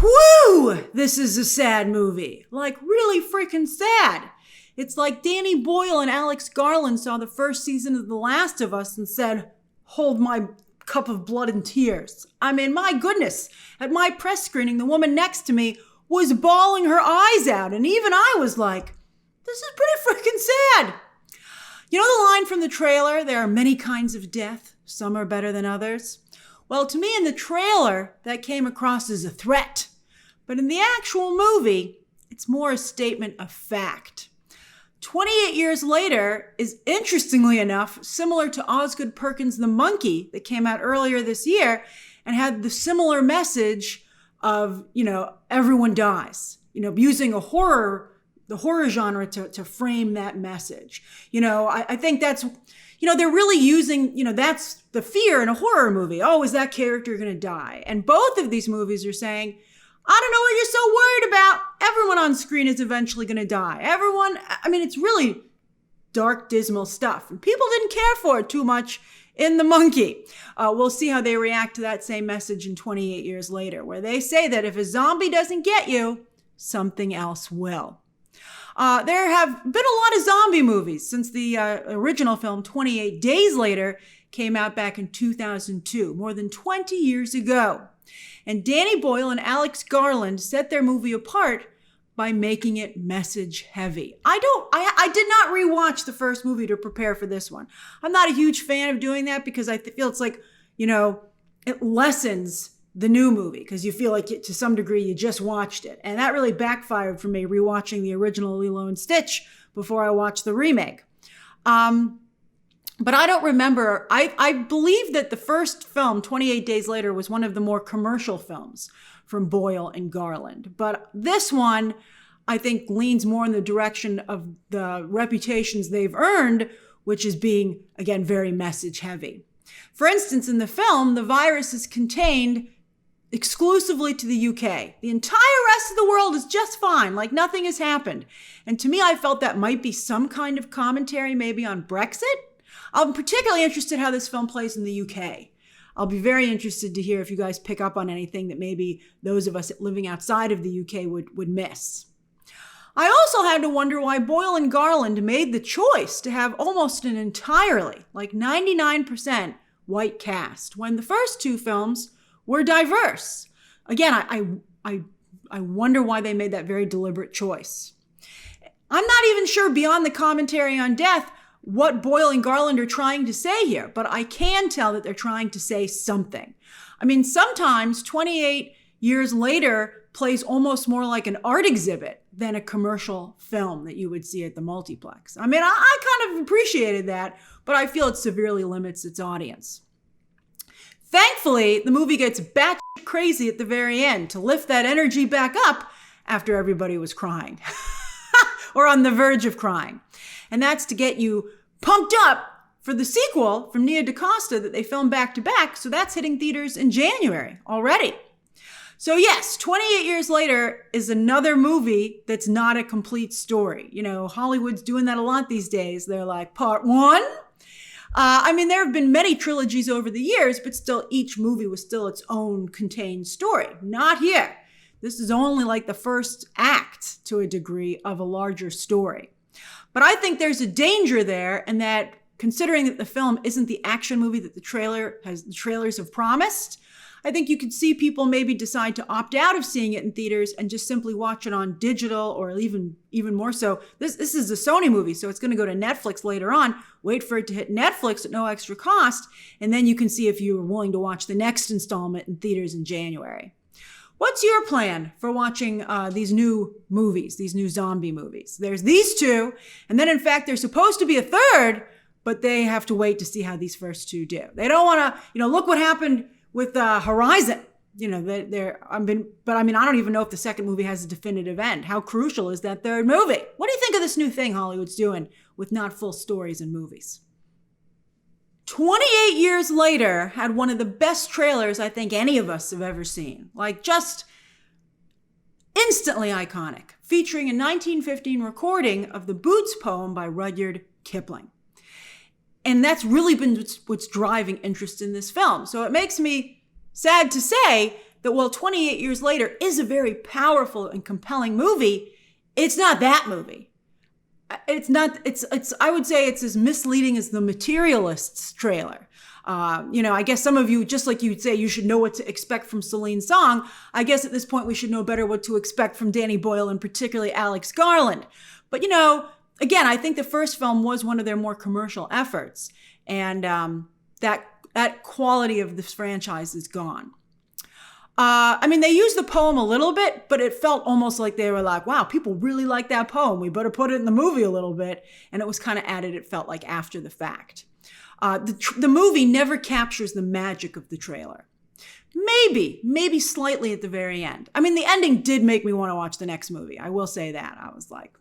whew, this is a sad movie. Like, really freaking sad. It's like Danny Boyle and Alex Garland saw the first season of The Last of Us and said, hold my cup of blood and tears. I mean, my goodness. At my press screening, the woman next to me was bawling her eyes out. And even I was like, this is pretty freaking sad. You know the line from the trailer, there are many kinds of death. Some are better than others. Well, to me in the trailer, that came across as a threat. But in the actual movie, it's more a statement of fact. 28 years later is, interestingly enough, similar to Osgood Perkins' The Monkey that came out earlier this year and had the similar message of, everyone dies, using the horror genre to frame that message. I think that's, they're really using, that's the fear in a horror movie. Oh, is that character going to die? And both of these movies are saying, I don't know what you're so worried about. Everyone on screen is eventually going to die. It's really dark, dismal stuff. And people didn't care for it too much in The Monkey. We'll see how they react to that same message in 28 years later, where they say that if a zombie doesn't get you, something else will. There have been a lot of zombie movies since the original film 28 Days Later came out back in 2002, more than 20 years ago. And Danny Boyle and Alex Garland set their movie apart by making it message heavy. I did not rewatch the first movie to prepare for this one. I'm not a huge fan of doing that because I feel it's like, it lessens the new movie because you feel like to some degree you just watched it. And that really backfired for me rewatching the original Lilo and Stitch before I watched the remake. But I don't remember. I believe that the first film, 28 Days Later, was one of the more commercial films from Boyle and Garland. But this one, I think, leans more in the direction of the reputations they've earned, which is being, again, very message heavy. For instance, in the film, the virus is contained exclusively to the UK. The entire rest of the world is just fine, like nothing has happened. And to me, I felt that might be some kind of commentary maybe on Brexit. I'm particularly interested how this film plays in the UK. I'll be very interested to hear if you guys pick up on anything that maybe those of us living outside of the UK would miss. I also had to wonder why Boyle and Garland made the choice to have almost an entirely, like 99% white cast, when the first two films were diverse. Again, I wonder why they made that very deliberate choice. I'm not even sure beyond the commentary on death what Boyle and Garland are trying to say here, but I can tell that they're trying to say something. Sometimes 28 years later plays almost more like an art exhibit than a commercial film that you would see at the multiplex. I kind of appreciated that, but I feel it severely limits its audience. Thankfully, the movie gets batshit crazy at the very end to lift that energy back up after everybody was crying or on the verge of crying. And that's to get you pumped up for the sequel from Nia DaCosta that they filmed back to back. So that's hitting theaters in January already. So yes, 28 years later is another movie that's not a complete story. Hollywood's doing that a lot these days. They're like, part one. There have been many trilogies over the years, but still each movie was still its own contained story. Not here. This is only like the first act to a degree of a larger story. But I think there's a danger there, and that considering that the film isn't the action movie that the trailers have promised, I think you could see people maybe decide to opt out of seeing it in theaters and just simply watch it on digital, or even more so. This is a Sony movie, so it's going to go to Netflix later on. Wait for it to hit Netflix at no extra cost, and then you can see if you're willing to watch the next installment in theaters in January. What's your plan for watching these new movies, these new zombie movies? There's these two, and then in fact, there's supposed to be a third, but they have to wait to see how these first two do. They don't want to, look what happened with Horizon. I don't even know if the second movie has a definitive end. How crucial is that third movie? What do you think of this new thing Hollywood's doing with not full stories in movies? 28 years later had one of the best trailers I think any of us have ever seen. Like, just instantly iconic, featuring a 1915 recording of the Boots poem by Rudyard Kipling. And that's really been what's driving interest in this film. So it makes me sad to say that while 28 years later is a very powerful and compelling movie, it's not that movie. I would say it's as misleading as the Materialists trailer. I guess some of you, just like you'd say you should know what to expect from Celine Song, I guess at this point we should know better what to expect from Danny Boyle and particularly Alex Garland. But, again, I think the first film was one of their more commercial efforts. And that quality of this franchise is gone. They used the poem a little bit, but it felt almost like they were like, wow, people really like that poem. We better put it in the movie a little bit. And it was kind of added, it felt like, after the fact. The movie never captures the magic of the trailer. Maybe slightly at the very end. The ending did make me want to watch the next movie. I will say that. I was like,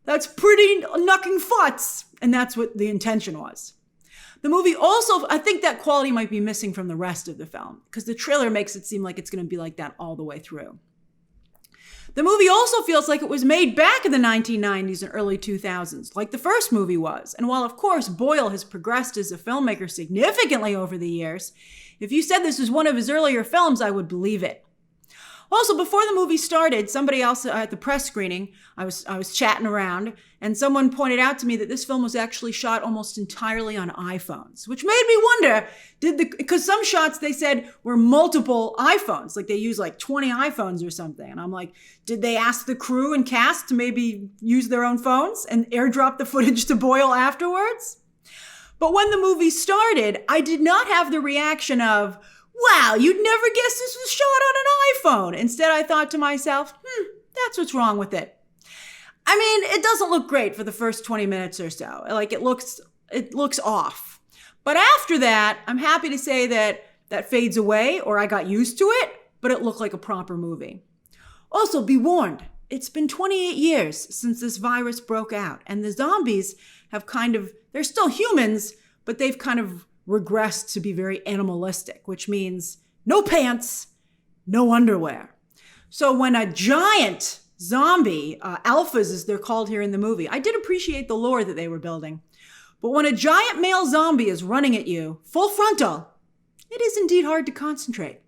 that's pretty knucking futs. And that's what the intention was. The movie also, I think that quality might be missing from the rest of the film because the trailer makes it seem like it's going to be like that all the way through. The movie also feels like it was made back in the 1990s and early 2000s, like the first movie was. And while, of course, Boyle has progressed as a filmmaker significantly over the years, if you said this was one of his earlier films, I would believe it. Also, before the movie started, somebody else at the press screening, I was chatting around, and someone pointed out to me that this film was actually shot almost entirely on iPhones, which made me wonder, because some shots they said were multiple iPhones, like they used like 20 iPhones or something. And I'm like, did they ask the crew and cast to maybe use their own phones and airdrop the footage to Boyle afterwards? But when the movie started, I did not have the reaction of, wow, you'd never guess this was shot on an iPhone. Instead, I thought to myself, that's what's wrong with it. It doesn't look great for the first 20 minutes or so. Like it looks off. But after that, I'm happy to say that fades away, or I got used to it, but it looked like a proper movie. Also, be warned, it's been 28 years since this virus broke out, and the zombies have they're still humans, but they've kind of regressed to be very animalistic, which means no pants, no underwear. So when a giant zombie, alphas as they're called here in the movie, I did appreciate the lore that they were building. But when a giant male zombie is running at you, full frontal, it is indeed hard to concentrate.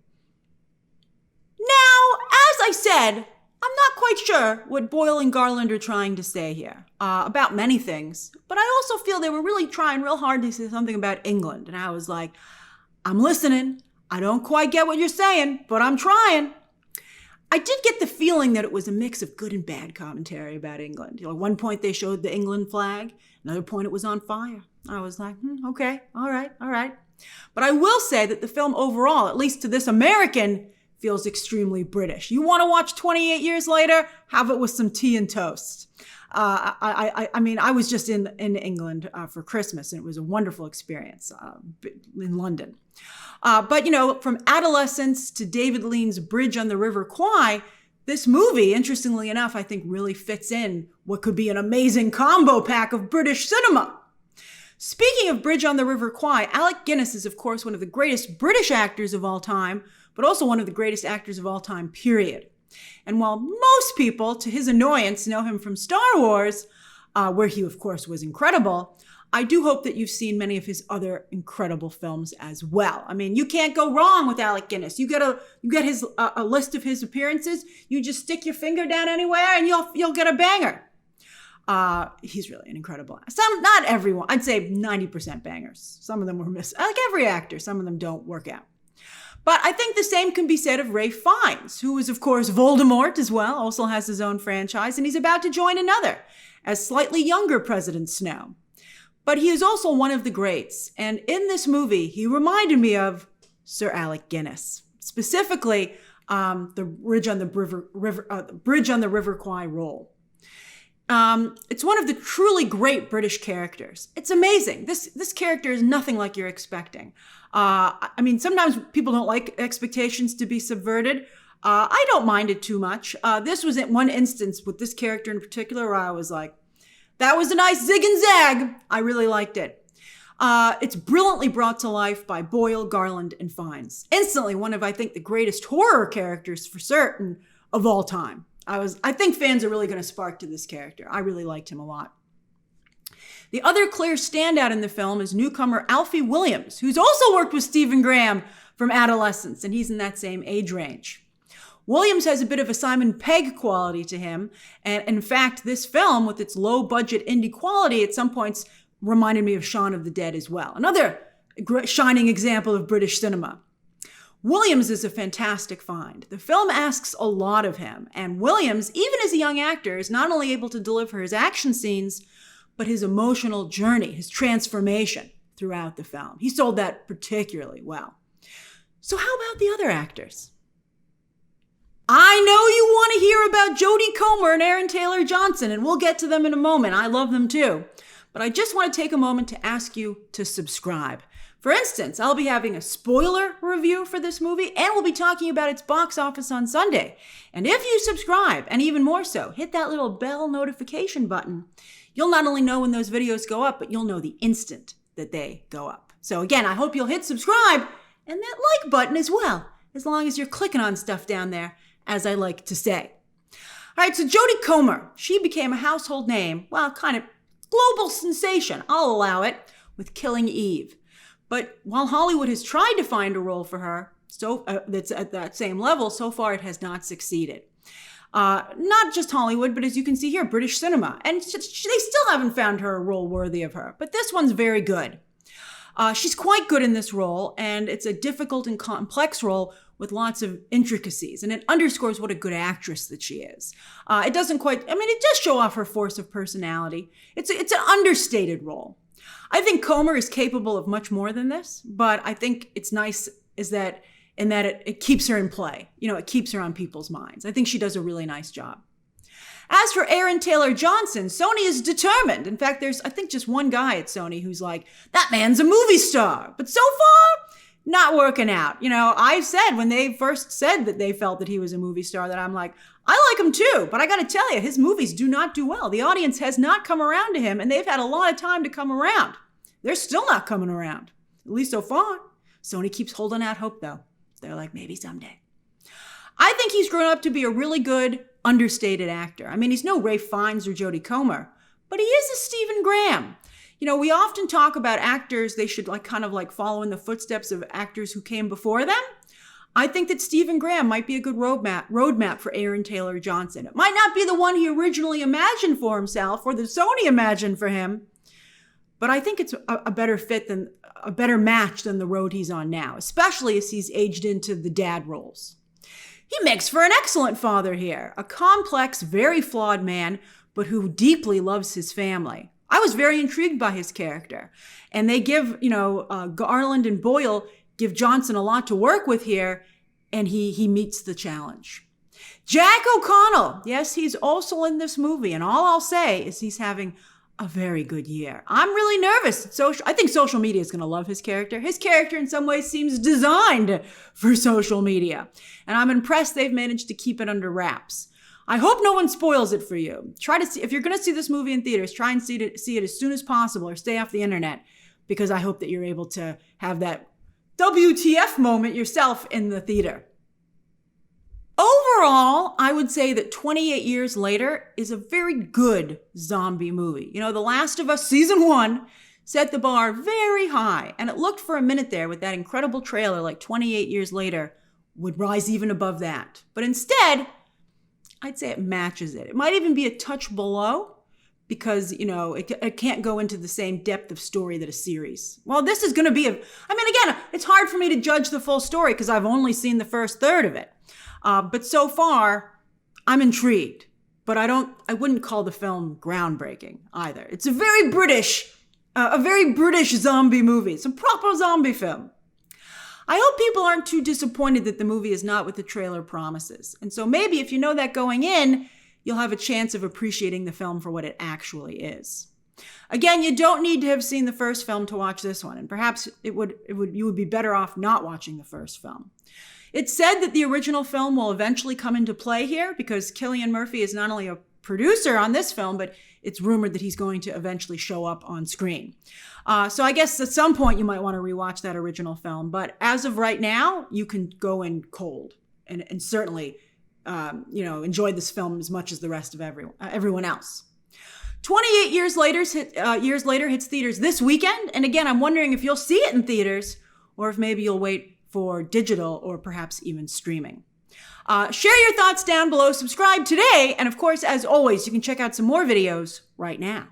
Now, as I said, I'm not quite sure what Boyle and Garland are trying to say here about many things, but I also feel they were really trying real hard to say something about England. And I was like, I'm listening. I don't quite get what you're saying, but I'm trying. I did get the feeling that it was a mix of good and bad commentary about England. At one point they showed the England flag. Another point it was on fire. I was like, okay, all right. But I will say that the film overall, at least to this American, feels extremely British. You want to watch 28 years later? Have it with some tea and toast. I was just in England for Christmas, and it was a wonderful experience in London. But from adolescence to David Lean's Bridge on the River Kwai, this movie, interestingly enough, I think really fits in what could be an amazing combo pack of British cinema. Speaking of Bridge on the River Kwai, Alec Guinness is, of course, one of the greatest British actors of all time, but also one of the greatest actors of all time, period. And while most people, to his annoyance, know him from Star Wars, where he, of course, was incredible, I do hope that you've seen many of his other incredible films as well. You can't go wrong with Alec Guinness. You get a list of his appearances. You just stick your finger down anywhere, and you'll get a banger. He's really an incredible actor. Not everyone. I'd say 90% bangers. Some of them were missed. Like every actor, some of them don't work out. But I think the same can be said of Ralph Fiennes, who is, of course, Voldemort as well, also has his own franchise, and he's about to join another as slightly younger President Snow. But he is also one of the greats, and in this movie, he reminded me of Sir Alec Guinness, specifically the Bridge on the River Kwai role. It's one of the truly great British characters. It's amazing. This character is nothing like you're expecting. Sometimes people don't like expectations to be subverted. I don't mind it too much. This was one instance with this character in particular where I was like, that was a nice zig and zag. I really liked it. It's brilliantly brought to life by Boyle, Garland, and Fiennes. Instantly one of, I think, the greatest horror characters for certain of all time. I think fans are really going to spark to this character. I really liked him a lot. The other clear standout in the film is newcomer Alfie Williams, who's also worked with Stephen Graham from adolescence, and he's in that same age range. Williams has a bit of a Simon Pegg quality to him, and in fact, this film, with its low-budget indie quality, at some points reminded me of Shaun of the Dead as well. Another shining example of British cinema. Williams is a fantastic find. The film asks a lot of him, and Williams, even as a young actor, is not only able to deliver his action scenes, but his emotional journey, his transformation throughout the film. He sold that particularly well. So how about the other actors? I know you want to hear about Jodie Comer and Aaron Taylor-Johnson, and we'll get to them in a moment. I love them too. But I just want to take a moment to ask you to subscribe. For instance, I'll be having a spoiler review for this movie, and we'll be talking about its box office on Sunday. And if you subscribe, and even more so, hit that little bell notification button, you'll not only know when those videos go up, but you'll know the instant that they go up. So again, I hope you'll hit subscribe and that like button as well, as long as you're clicking on stuff down there, as I like to say. All right, so Jodie Comer, she became a household name, well, kind of global sensation, I'll allow it, with Killing Eve. But while Hollywood has tried to find a role for her that's at that same level, so far it has not succeeded. Not just Hollywood, but as you can see here, British cinema. And they still haven't found her a role worthy of her. But this one's very good. She's quite good in this role, and it's a difficult and complex role with lots of intricacies. And it underscores what a good actress that she is. It does show off her force of personality. It's an understated role. I think Comer is capable of much more than this, but I think it's nice in that it keeps her in play. You know, it keeps her on people's minds. I think she does a really nice job. As for Aaron Taylor-Johnson, Sony is determined. In fact, there's, I think, just one guy at Sony who's like, that man's a movie star. But so far, not working out. You know, I said when they first said that they felt that he was a movie star, that I'm like, I like him too, but I got to tell you, his movies do not do well. The audience has not come around to him, and they've had a lot of time to come around. They're still not coming around, at least so far. Sony keeps holding out hope, though. They're like, maybe someday. I think he's grown up to be a really good, understated actor. I mean, he's no Ralph Fiennes or Jodie Comer, but he is a Stephen Graham. You know, we often talk about actors, they should kind of follow in the footsteps of actors who came before them. I think that Stephen Graham might be a good roadmap for Aaron Taylor-Johnson. It might not be the one he originally imagined for himself or that Sony imagined for him, but I think it's a better match than the road he's on now, especially as he's aged into the dad roles. He makes for an excellent father here, a complex, very flawed man, but who deeply loves his family. I was very intrigued by his character, and they give, Garland and Boyle give Johnson a lot to work with here, and he meets the challenge. Jack O'Connell, yes, he's also in this movie, and all I'll say is he's having a very good year. I'm really nervous. I think social media is going to love his character. His character in some ways seems designed for social media, and I'm impressed they've managed to keep it under wraps. I hope no one spoils it for you. Try to see, if you're going to see this movie in theaters, try and see it as soon as possible or stay off the internet, because I hope that you're able to have that WTF moment yourself in the theater. Overall, I would say that 28 Years Later is a very good zombie movie. You know, The Last of Us Season 1 set the bar very high, and it looked for a minute there with that incredible trailer like 28 Years Later would rise even above that. But instead, I'd say it matches it. It might even be a touch below because, it can't go into the same depth of story that a series. Well, this is going to be again, it's hard for me to judge the full story because I've only seen the first third of it. But so far, I'm intrigued. But I wouldn't call the film groundbreaking either. It's a very British zombie movie. It's a proper zombie film. I hope people aren't too disappointed that the movie is not what the trailer promises. And so maybe if you know that going in, you'll have a chance of appreciating the film for what it actually is. Again, you don't need to have seen the first film to watch this one, and perhaps you would be better off not watching the first film. It's said that the original film will eventually come into play here because Cillian Murphy is not only a producer on this film, but it's rumored that he's going to eventually show up on screen. So I guess at some point you might want to rewatch that original film. But as of right now, you can go in cold and certainly, enjoy this film as much as the rest of everyone else. 28 Years Later hits theaters this weekend. And again, I'm wondering if you'll see it in theaters or if maybe you'll wait for digital or perhaps even streaming. Share your thoughts down below, subscribe today, and of course, as always, you can check out some more videos right now.